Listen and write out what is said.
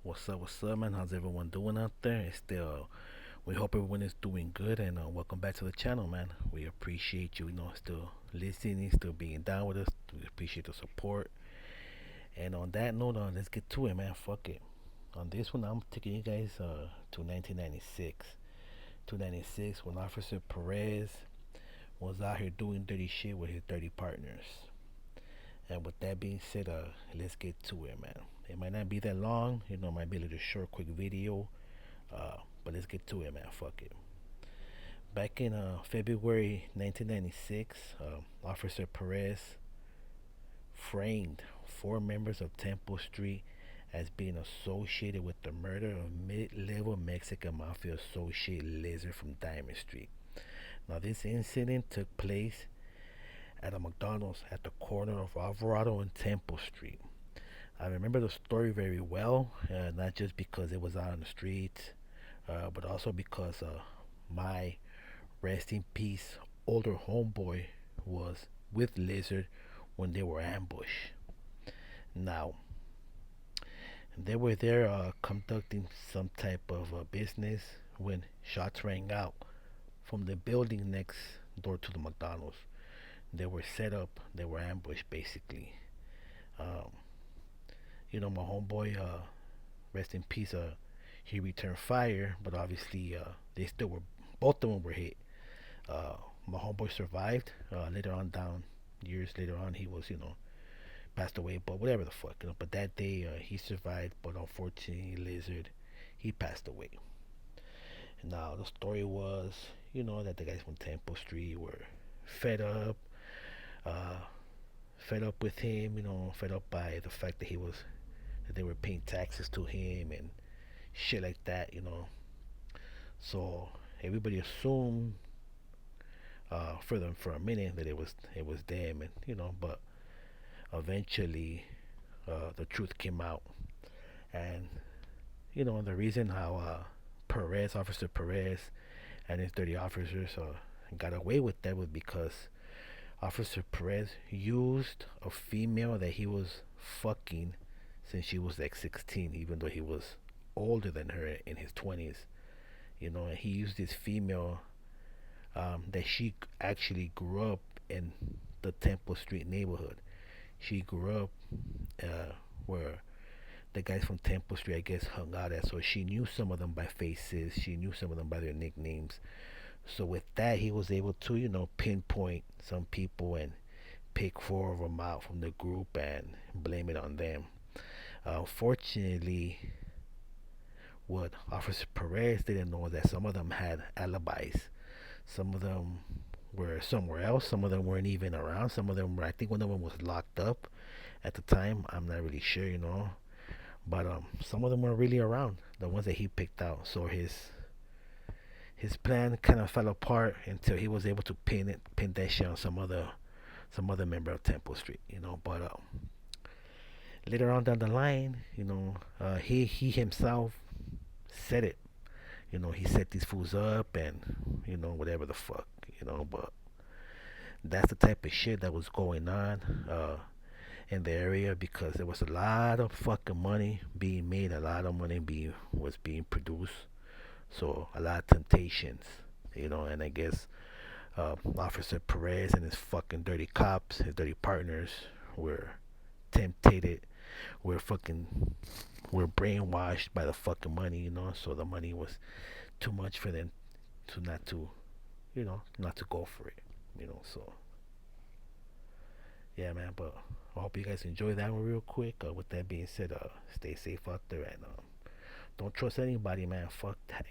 What's up, man? How's everyone doing out there? We hope everyone is doing good, and welcome back to the channel, man. We appreciate you, still listening, still being down with us. We appreciate the support. And on that note, let's get to it, man. Fuck it. On this one, I'm taking you guys to 1996. 1996, when Officer Perez was out here doing dirty shit with his dirty partners. And with that being said, let's get to it, man. It might not be that long, it might be a little short, quick video. But let's get to it, man. Fuck it. Back in February 1996, Officer Perez framed four members of Temple Street as being associated with the murder of mid-level Mexican mafia associate Lizard from Diamond Street. Now, this incident took place at a McDonald's at the corner of Alvarado and Temple Street. I remember the story very well, not just because it was out on the street, but also because my rest in peace older homeboy was with Lizard when they were ambushed. Now, they were there conducting some type of business when shots rang out from the building next door to the McDonald's. They were set up, they were ambushed basically. Um, my homeboy, rest in peace, he returned fire, but obviously they still were, both of them were hit. Uh, my homeboy survived. Later on, down years later on, he was, passed away, but whatever the fuck, But that day, he survived, but unfortunately, Lizard, he passed away. Now, the story was, that the guys from Temple Street were fed up, uh, fed up with him, fed up by the fact that they were paying taxes to him and shit like that. So everybody assumed for a minute that it was them, and but eventually the truth came out, and the reason how Officer Perez, and his dirty officers got away with that was because Officer Perez used a female that he was fucking since she was like 16, even though he was older than her in his 20s. And he used this female that she actually grew up in the Temple Street neighborhood. She grew up where the guys from Temple Street, I guess, hung out at. So she knew some of them by faces. She knew some of them by their nicknames. So with that, he was able to, pinpoint some people and pick four of them out from the group and blame it on them. Fortunately, what Officer Perez didn't know is that some of them had alibis. Some of them were somewhere else. Some of them weren't even around. Some of them were, I think one of them was locked up at the time. I'm not really sure. But some of them were really around, the ones that he picked out. So his plan kind of fell apart until he was able to pin that shit on some other member of Temple Street. But later on down the line, he himself said it. He set these fools up and whatever the fuck. But that's the type of shit that was going on in the area, because there was a lot of fucking money being made, a lot of money being produced, so a lot of temptations, and I guess Officer Perez and his fucking dirty cops, his dirty partners, were tempted, were brainwashed by the fucking money, so the money was too much for them to not to go for it, so yeah, man. But I hope you guys enjoy that one real quick. With that being said, stay safe out there, and don't trust anybody, man. Fuck that.